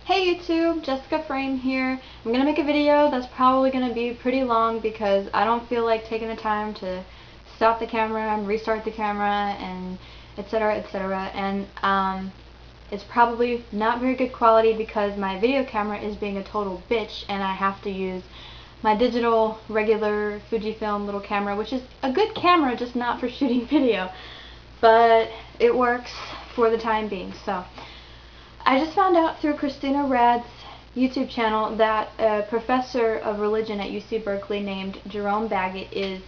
Hey YouTube, Jessica Frame here. I'm going to make a video that's probably going to be pretty long because I don't feel like taking the time to stop the camera and restart the camera and etc, etc. And it's probably not very good quality because my video camera is being a total bitch and I have to use my digital regular Fujifilm little camera, which is a good camera, just not for shooting video. But it works for the time being. So I just found out through Cristina Rad's YouTube channel that a professor of religion at UC Berkeley named Jerome Baggett is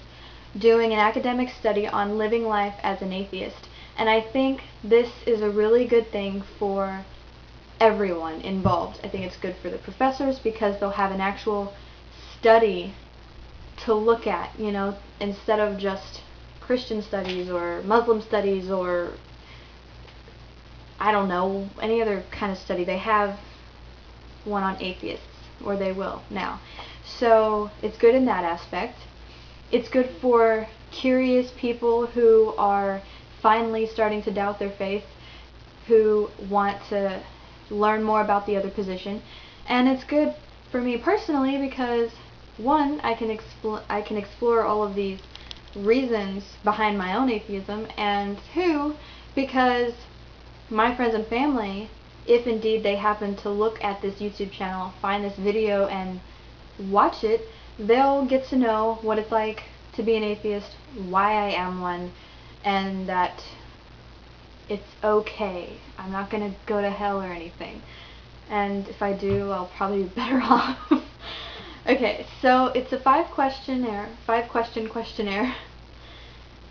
doing an academic study on living life as an atheist. And I think this is a really good thing for everyone involved. I think it's good for the professors because they'll have an actual study to look at, you know, instead of just Christian studies or Muslim studies or I don't know, any other kind of study. They have one on atheists, or they will now. So it's good in that aspect. It's good for curious people who are finally starting to doubt their faith, who want to learn more about the other position. And it's good for me personally because, one, I can explore all of these reasons behind my own atheism, and two, because my friends and family, if indeed they happen to look at this YouTube channel, find this video and watch it, they'll get to know what it's like to be an atheist, why I am one, and that it's okay. I'm not going to go to hell or anything. And if I do, I'll probably be better off. Okay, so it's a five-question questionnaire.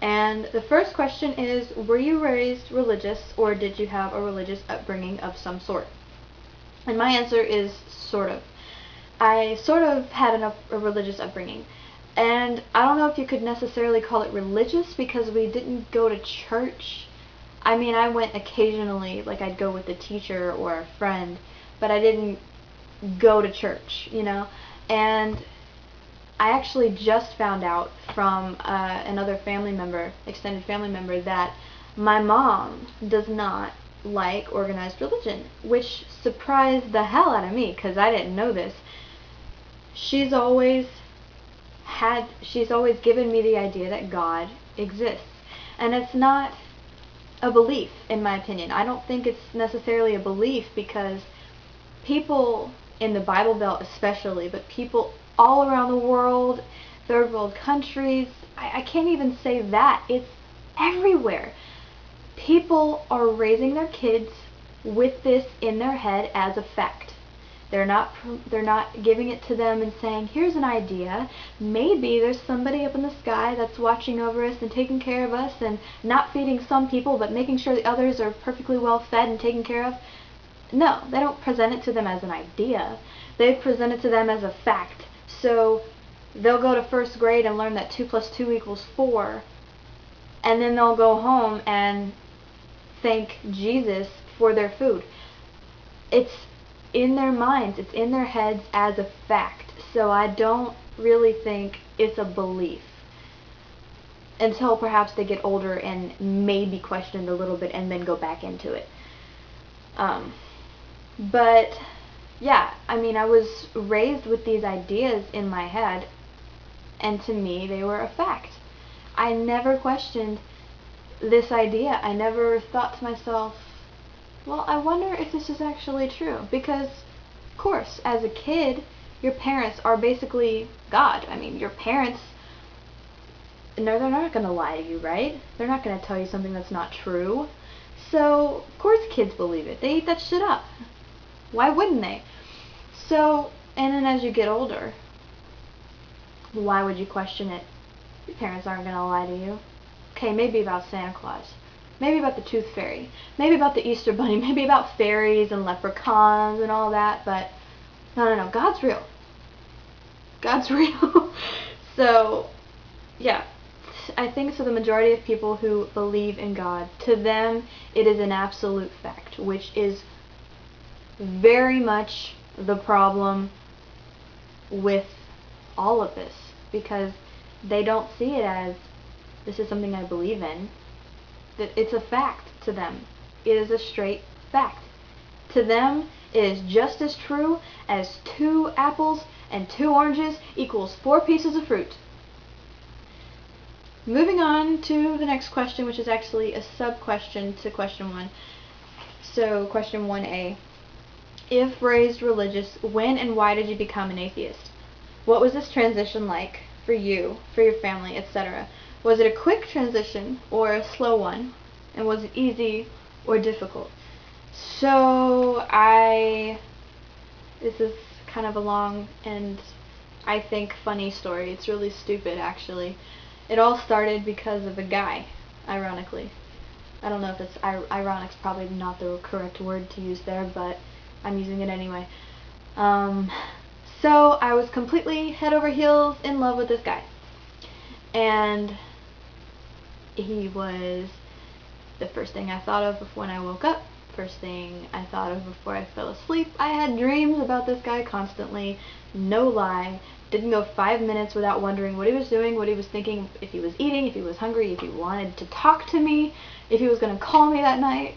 And the first question is, were you raised religious or did you have a religious upbringing of some sort? And my answer is sort of. I sort of had a religious upbringing. And I don't know if you could necessarily call it religious because we didn't go to church. I mean, I went occasionally, like I'd go with a teacher or a friend, but I didn't go to church, you know? And I actually just found out from another family member, extended family member, that my mom does not like organized religion, which surprised the hell out of me because I didn't know this. She's always given me the idea that God exists, and it's not a belief, in my opinion. I don't think it's necessarily a belief because people in the Bible Belt especially, but people all around the world, third world countries, I can't even say that. It's everywhere. People are raising their kids with this in their head as a fact. They're not giving it to them and saying, here's an idea. Maybe there's somebody up in the sky that's watching over us and taking care of us and not feeding some people but making sure the others are perfectly well fed and taken care of. No, they don't present it to them as an idea. They present it to them as a fact. So they'll go to first grade and learn that 2 + 2 = 4, and then they'll go home and thank Jesus for their food. It's in their minds, it's in their heads as a fact. So I don't really think it's a belief until perhaps they get older and maybe question it a little bit and then go back into it. But yeah, I mean, I was raised with these ideas in my head, and to me, they were a fact. I never questioned this idea. I never thought to myself, well, I wonder if this is actually true. Because, of course, as a kid, your parents are basically God. I mean, your parents, no, they're not going to lie to you, right? They're not going to tell you something that's not true. So, of course kids believe it. They eat that shit up. Why wouldn't they? So, and then as you get older, why would you question it? Your parents aren't going to lie to you. Okay, maybe about Santa Claus. Maybe about the Tooth Fairy. Maybe about the Easter Bunny. Maybe about fairies and leprechauns and all that. But, no. God's real. God's real. So, yeah. I think so the majority of people who believe in God, to them, it is an absolute fact, which is very much the problem with all of this, because they don't see it as this is something I believe in. That it's a fact to them. It is a straight fact. To them, it is just as true as 2 apples and 2 oranges equals 4 pieces of fruit. Moving on to the next question, which is actually a sub-question to question 1. So, question 1A. If raised religious, when and why did you become an atheist? What was this transition like for you, for your family, etc.? Was it a quick transition or a slow one? And was it easy or difficult? So, this is kind of a long and I think funny story. It's really stupid, actually. It all started because of a guy, ironically. I don't know if it's ironic's probably not the correct word to use there, but I'm using it anyway. So I was completely head over heels in love with this guy. And he was the first thing I thought of when I woke up, first thing I thought of before I fell asleep. I had dreams about this guy constantly, no lie. Didn't go 5 minutes without wondering what he was doing, what he was thinking, if he was eating, if he was hungry, if he wanted to talk to me, if he was going to call me that night.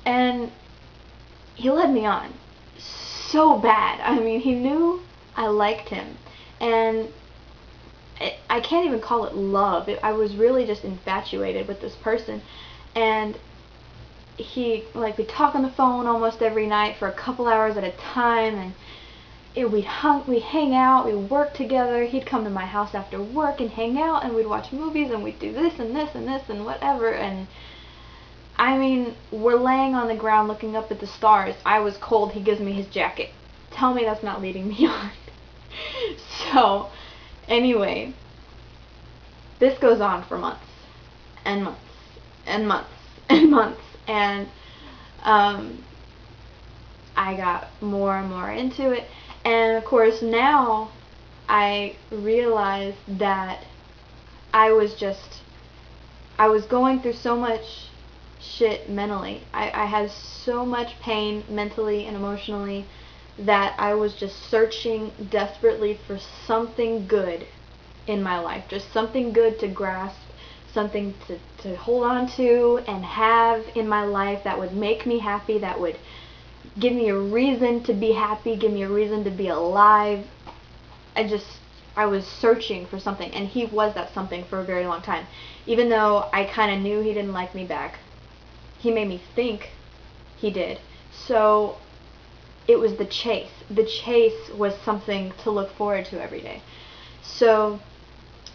And he led me on so bad. I mean, he knew I liked him. And I can't even call it love. I was really just infatuated with this person. And we'd talk on the phone almost every night for a couple hours at a time, and we'd hang out, we'd work together. He'd come to my house after work and hang out, and we'd watch movies, and we'd do this and this and this and whatever. And I mean, we're laying on the ground looking up at the stars. I was cold. He gives me his jacket. Tell me that's not leading me on. So, anyway, this goes on for months and months and months and months, and I got more and more into it. And of course now I realized that I was going through so much shit mentally. I had so much pain mentally and emotionally that I was just searching desperately for something good in my life. Just something good to grasp, something to hold on to and have in my life that would make me happy, that would give me a reason to be happy, give me a reason to be alive. I was searching for something, and he was that something for a very long time. Even though I kind of knew he didn't like me back, he made me think he did. So it was the chase. The chase was something to look forward to every day. So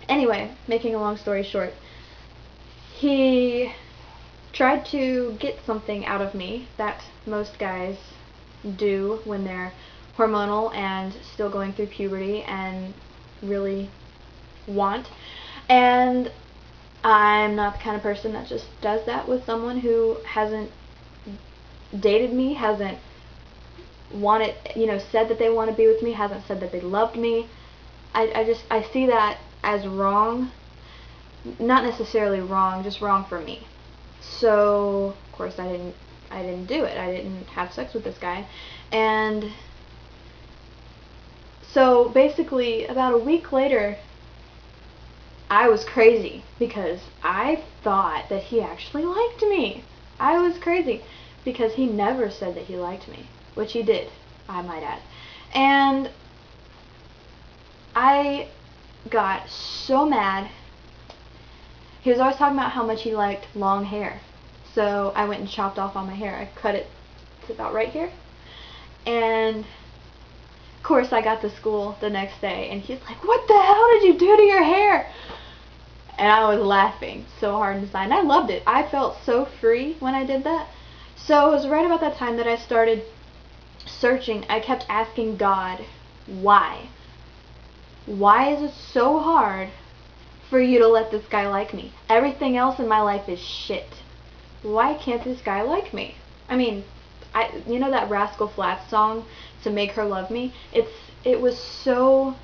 anyway, making a long story short, he tried to get something out of me that most guys do when they're hormonal and still going through puberty and really want. And I'm not the kind of person that just does that with someone who hasn't dated me, hasn't wanted, said that they want to be with me, hasn't said that they loved me. I see that as wrong. Not necessarily wrong, just wrong for me. So, of course, I didn't do it. I didn't have sex with this guy. And so, basically, about a week later, I was crazy because I thought that he actually liked me. I was crazy because he never said that he liked me, which he did, I might add. And I got so mad. He was always talking about how much he liked long hair. So I went and chopped off all my hair. I cut it to about right here. And of course I got to school the next day and he's like, "What the hell did you do to your hair?" And I was laughing so hard inside. And I loved it. I felt so free when I did that. So it was right about that time that I started searching. I kept asking God, why? Why is it so hard for you to let this guy like me? Everything else in my life is shit. Why can't this guy like me? I mean, you know that Rascal Flatts song, "To Make Her Love Me"? It was so,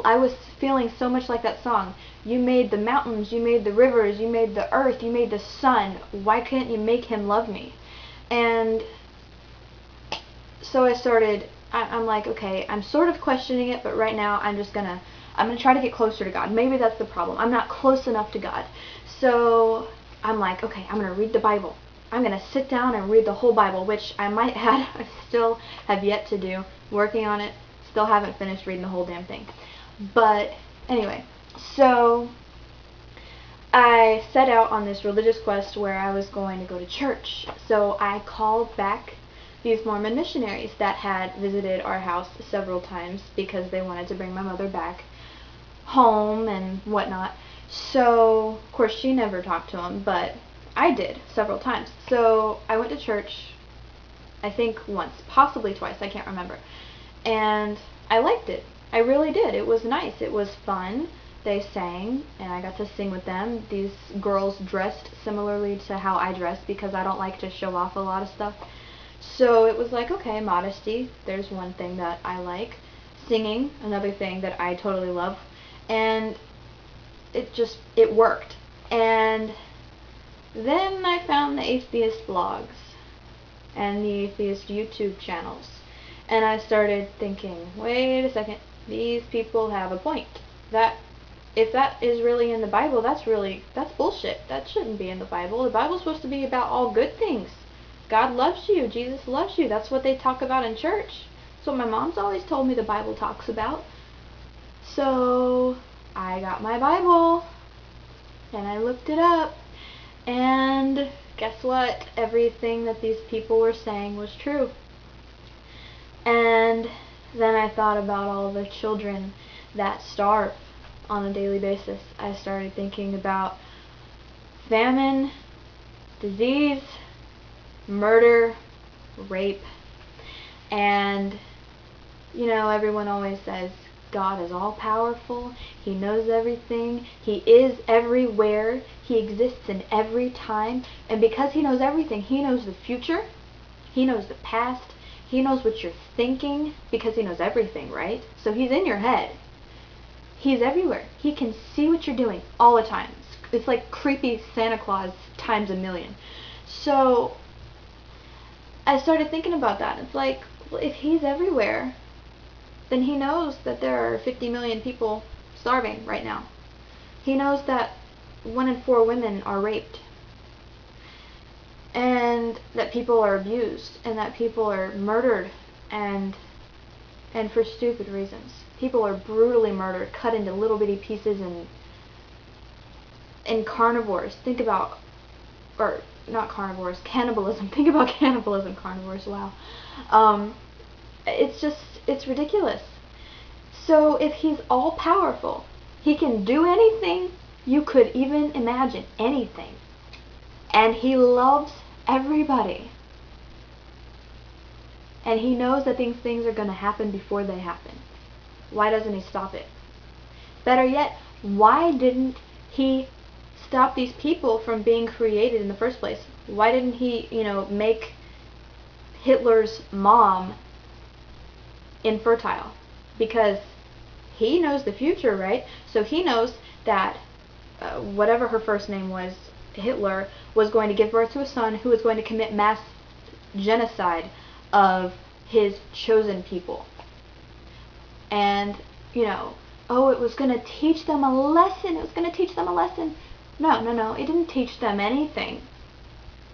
I was feeling so much like that song. You made the mountains, you made the rivers, you made the earth, you made the sun. Why can't you make him love me? And so I started, I'm like, okay, I'm sort of questioning it, but right now I'm gonna try to get closer to God. Maybe that's the problem. I'm not close enough to God. So I'm like, okay, I'm gonna read the Bible. I'm going to sit down and read the whole Bible, which I might add, I still have yet to do. Working on it. Still haven't finished reading the whole damn thing. But anyway, so I set out on this religious quest where I was going to go to church. So I called back these Mormon missionaries that had visited our house several times because they wanted to bring my mother back home and whatnot. So, of course, she never talked to them, but I did several times. So I went to church, I think once, possibly twice, I can't remember. And I liked it. I really did. It was nice. It was fun. They sang, and I got to sing with them. These girls dressed similarly to how I dress because I don't like to show off a lot of stuff. So it was like, okay, modesty, there's one thing that I like. Singing, another thing that I totally love. And it worked. And then I found the atheist blogs and the atheist YouTube channels. And I started thinking, wait a second, these people have a point. If that is really in the Bible, that's bullshit. That shouldn't be in the Bible. The Bible's supposed to be about all good things. God loves you. Jesus loves you. That's what they talk about in church. That's what my mom's always told me the Bible talks about. So I got my Bible and I looked it up. And guess what? Everything that these people were saying was true. And then I thought about all the children that starve on a daily basis. I started thinking about famine, disease, murder, rape, and you know, everyone always says God is all powerful, He knows everything, He is everywhere, He exists in every time, and because He knows everything, He knows the future, He knows the past, He knows what you're thinking, because He knows everything, right? So He's in your head. He's everywhere. He can see what you're doing all the time. It's like creepy Santa Claus times a million. So I started thinking about that. It's like, well, if He's everywhere, then He knows that there are 50 million people starving right now. He knows that 1 in 4 women are raped. And that people are abused. And that people are murdered. And for stupid reasons. People are brutally murdered, cut into little bitty pieces, and carnivores. Think about, or not carnivores, cannibalism. Think about cannibalism, carnivores, wow. It's ridiculous. So if He's all powerful, He can do anything you could even imagine, anything. And He loves everybody. And He knows that these things are going to happen before they happen. Why doesn't He stop it? Better yet, why didn't He stop these people from being created in the first place? Why didn't He, make Hitler's mom infertile? Because He knows the future, right? So He knows that whatever her first name was, Hitler, was going to give birth to a son who was going to commit mass genocide of his chosen people. And, oh, it was going to teach them a lesson. It was going to teach them a lesson. No. It didn't teach them anything.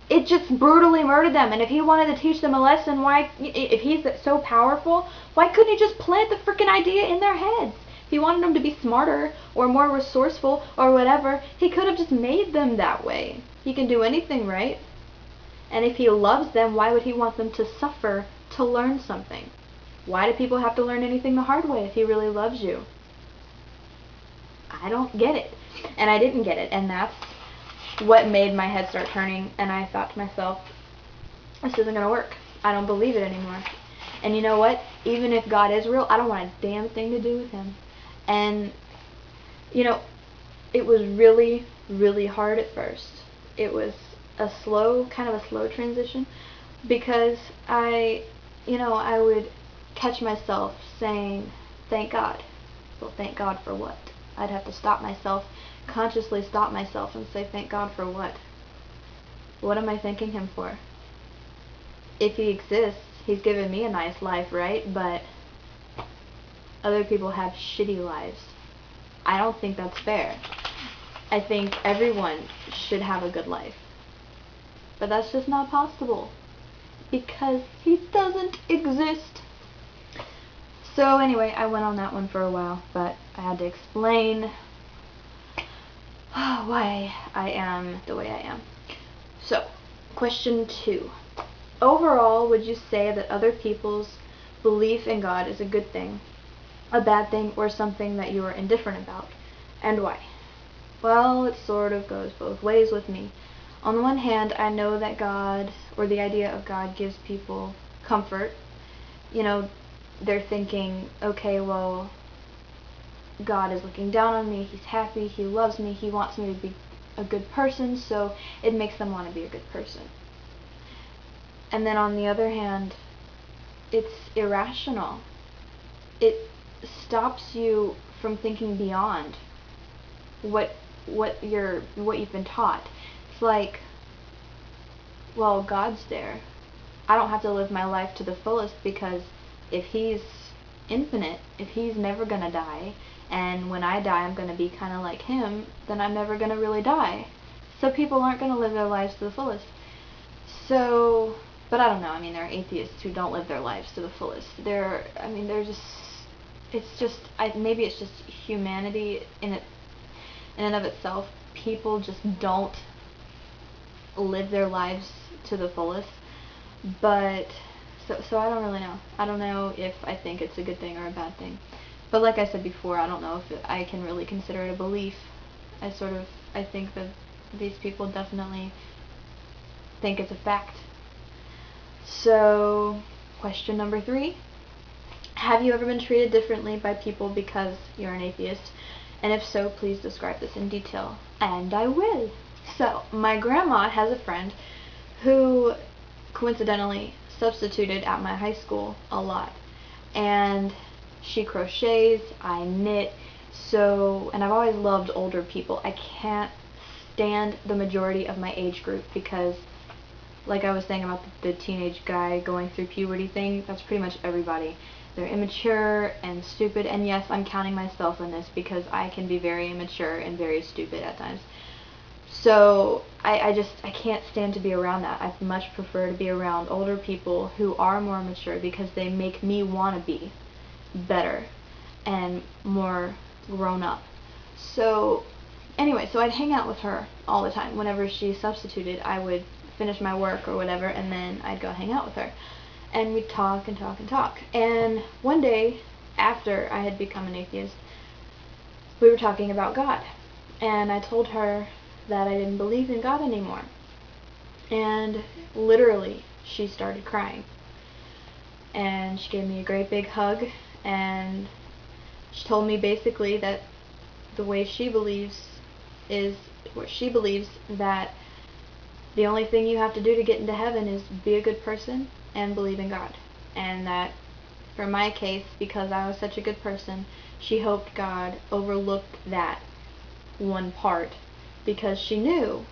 It just brutally murdered them. And if He wanted to teach them a lesson, why, if He's so powerful, why couldn't He just plant the freaking idea in their heads? If He wanted them to be smarter or more resourceful or whatever, He could have just made them that way. He can do anything, right? And if He loves them, why would He want them to suffer to learn something? Why do people have to learn anything the hard way if He really loves you? I don't get it. And I didn't get it. And that's what made my head start turning. And I thought to myself, this isn't going to work. I don't believe it anymore. And you know what? Even if God is real, I don't want a damn thing to do with Him. And, it was really, really hard at first. It was kind of a slow transition, because I would catch myself saying, thank God. Well, thank God for what? I'd have to stop myself, consciously stop myself and say, thank God for what? What am I thanking Him for? If He exists, He's given me a nice life, right? But other people have shitty lives. I don't think that's fair. I think everyone should have a good life. But that's just not possible, because he doesn't exist. So anyway, I went on that one for a while, but I had to explain why I am the way I am. So, question 2. Overall, would you say that other people's belief in God is a good thing, a bad thing, or something that you are indifferent about, and why? Well, it sort of goes both ways with me. On the one hand, I know that God, or the idea of God, gives people comfort. You know, they're thinking, okay, well, God is looking down on me, he's happy, he loves me, he wants me to be a good person, so it makes them want to be a good person. And then on the other hand, it's irrational. It stops you from thinking beyond what you've been taught. It's like, well, God's there. I don't have to live my life to the fullest, because if he's infinite, if he's never gonna die, and when I die I'm gonna be kind of like him, then I'm never gonna really die. So people aren't gonna live their lives to the fullest. So, but I don't know. I mean, there are atheists who don't live their lives to the fullest. Maybe it's just humanity in and of itself. People just don't live their lives to the fullest. But so I don't really know. I don't know if I think it's a good thing or a bad thing. But like I said before, I don't know if I can really consider it a belief. I think that these people definitely think it's a fact. So, question number 3. Have you ever been treated differently by people because you're an atheist? And if so, please describe this in detail. And I will. So, my grandma has a friend who coincidentally substituted at my high school a lot. And she crochets, I knit, and I've always loved older people. I can't stand the majority of my age group, because like I was saying about the teenage guy going through puberty thing, that's pretty much everybody. They're immature and stupid, and yes, I'm counting myself in this, because I can be very immature and very stupid at times. So I can't stand to be around that. I much prefer to be around older people who are more mature, because they make me want to be better and more grown up. So anyway, so I'd hang out with her all the time. Whenever she substituted, I would finish my work or whatever, and then I'd go hang out with her. And we'd talk and talk and talk. And one day, after I had become an atheist, we were talking about God. And I told her that I didn't believe in God anymore. And literally, she started crying. And she gave me a great big hug, and she told me basically that the way she believes is that the only thing you have to do to get into heaven is be a good person and believe in God. And that for my case, because I was such a good person, she hoped God overlooked that one part, because she knew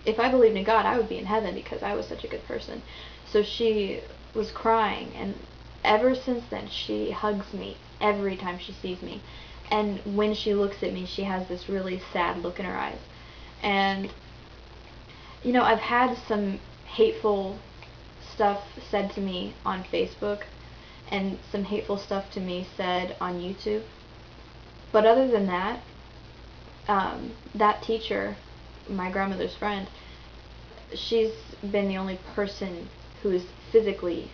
if I believed in God, I would be in heaven because I was such a good person. So she was crying, and ever since then she hugs me every time she sees me. And when she looks at me, she has this really sad look in her eyes. And you know, I've had some hateful stuff said to me on Facebook, and some hateful stuff to me said on YouTube. But other than that, that teacher, my grandmother's friend, she's been the only person who's physically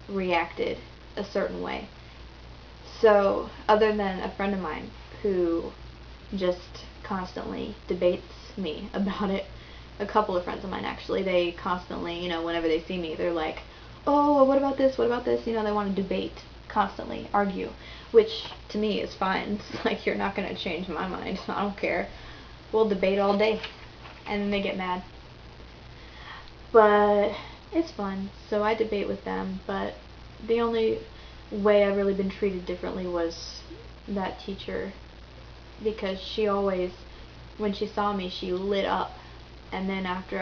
reacted a certain way. So, other than a friend of mine who just constantly debates me about it, a couple of friends of mine actually, they constantly, you know, whenever they see me, they're like, oh, what about this, what about this, you know, they want to debate, constantly argue, which to me is fine. It's like, you're not going to change my mind, I don't care, we'll debate all day. And then they get mad. But it's fun, so I debate with them. But the only way I've really been treated differently was that teacher, because she always, when she saw me, she lit up, and then after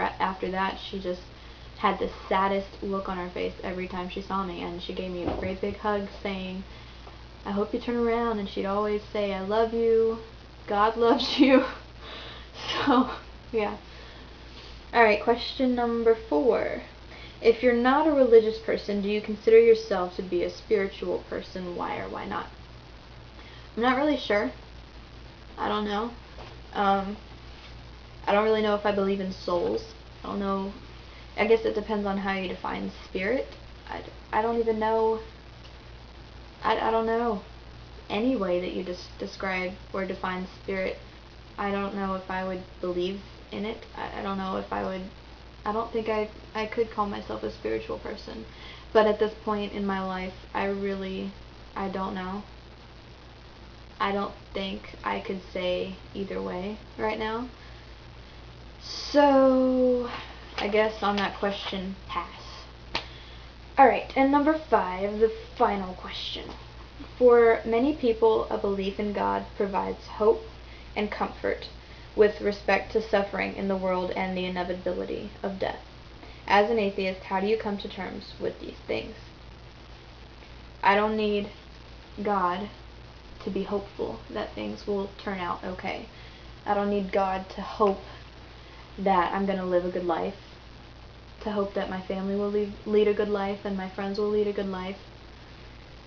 that, she just had the saddest look on her face every time she saw me, and she gave me a great big hug saying, I hope you turn around, and she'd always say, I love you, God loves you. So yeah. Alright, question number 4. If you're not a religious person, do you consider yourself to be a spiritual person? Why or why not? I'm not really sure. I don't know. I don't really know if I believe in souls. I don't know. I guess it depends on how you define spirit. I don't even know. I don't know any way that you describe or define spirit. I don't know if I would believe in it. I don't know if I would. I don't think I could call myself a spiritual person. But at this point in my life, I don't know. I don't think I could say either way right now. So, I guess on that question, pass. Alright, and number 5, the final question. For many people, a belief in God provides hope and comfort with respect to suffering in the world and the inevitability of death. As an atheist, how do you come to terms with these things? I don't need God to be hopeful that things will turn out okay. I don't need God to hope that I'm going to live a good life, to hope that my family will lead a good life and my friends will lead a good life.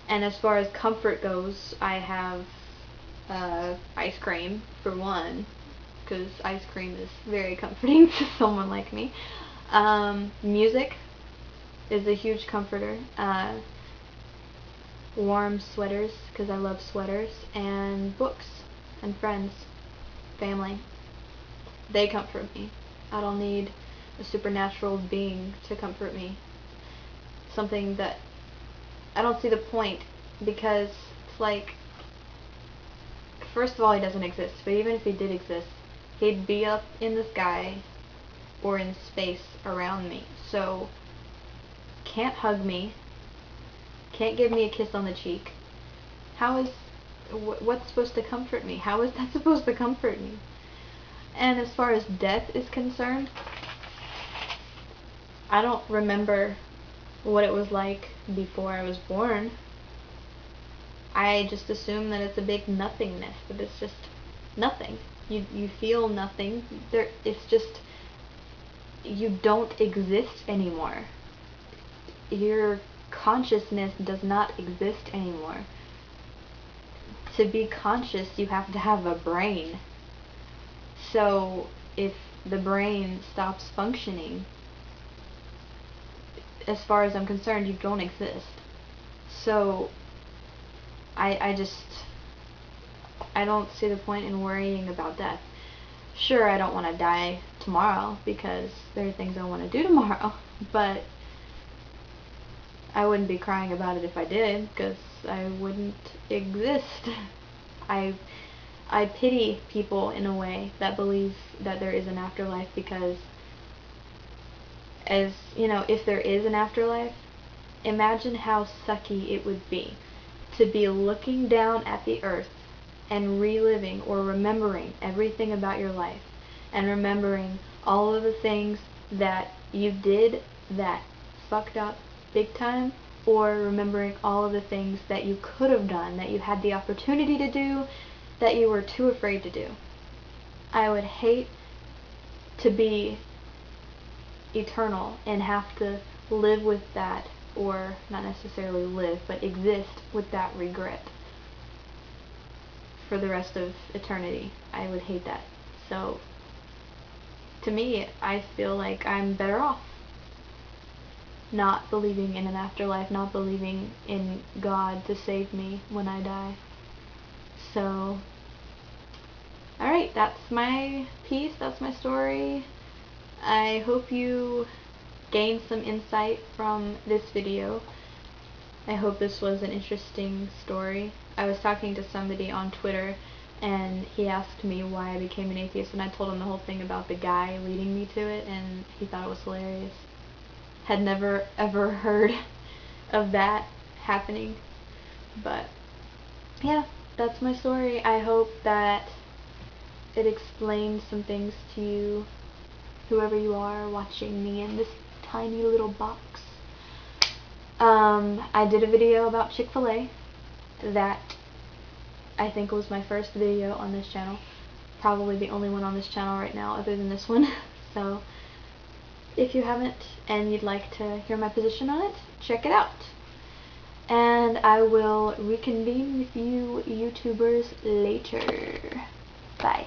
And as far as comfort goes, I have ice cream, for one, because ice cream is very comforting to someone like me. Music is a huge comforter. Warm sweaters, because I love sweaters, and books, and friends, family. They comfort me. I don't need a supernatural being to comfort me. Something that I don't see the point, because it's like, first of all, he doesn't exist, but even if he did exist, he'd be up in the sky or in space around me. So, can't hug me, can't give me a kiss on the cheek. How is, what's supposed to comfort me? How is that supposed to comfort me? And as far as death is concerned, I don't remember what it was like before I was born. I just assume that it's a big nothingness, that it's just nothing. You feel nothing. It's just, you don't exist anymore. Your consciousness does not exist anymore. To be conscious, you have to have a brain. So, if the brain stops functioning, as far as I'm concerned, you don't exist. So, I don't see the point in worrying about death. Sure, I don't want to die tomorrow, because there are things I want to do tomorrow, but I wouldn't be crying about it if I did, because I wouldn't exist. I pity people in a way that believe that there is an afterlife, because, as you know, if there is an afterlife, imagine how sucky it would be to be looking down at the earth and reliving or remembering everything about your life, and remembering all of the things that you did that fucked up big time, or remembering all of the things that you could have done, that you had the opportunity to do, that you were too afraid to do. I would hate to be eternal and have to live with that, or not necessarily live, but exist with that regret for the rest of eternity. I would hate that. So, to me, I feel like I'm better off not believing in an afterlife, not believing in God to save me when I die. So, alright, that's my piece, that's my story. I hope you gained some insight from this video. I hope this was an interesting story. I was talking to somebody on Twitter, and he asked me why I became an atheist, and I told him the whole thing about the guy leading me to it, and he thought it was hilarious. Had never ever heard of that happening. But yeah, that's my story. I hope that it explained some things to you, whoever you are watching me in this tiny little box. I did a video about Chick-fil-A that I think was my first video on this channel. Probably the only one on this channel right now other than this one. So If you haven't and you'd like to hear my position on it, check it out. And I will reconvene with you YouTubers later. Bye.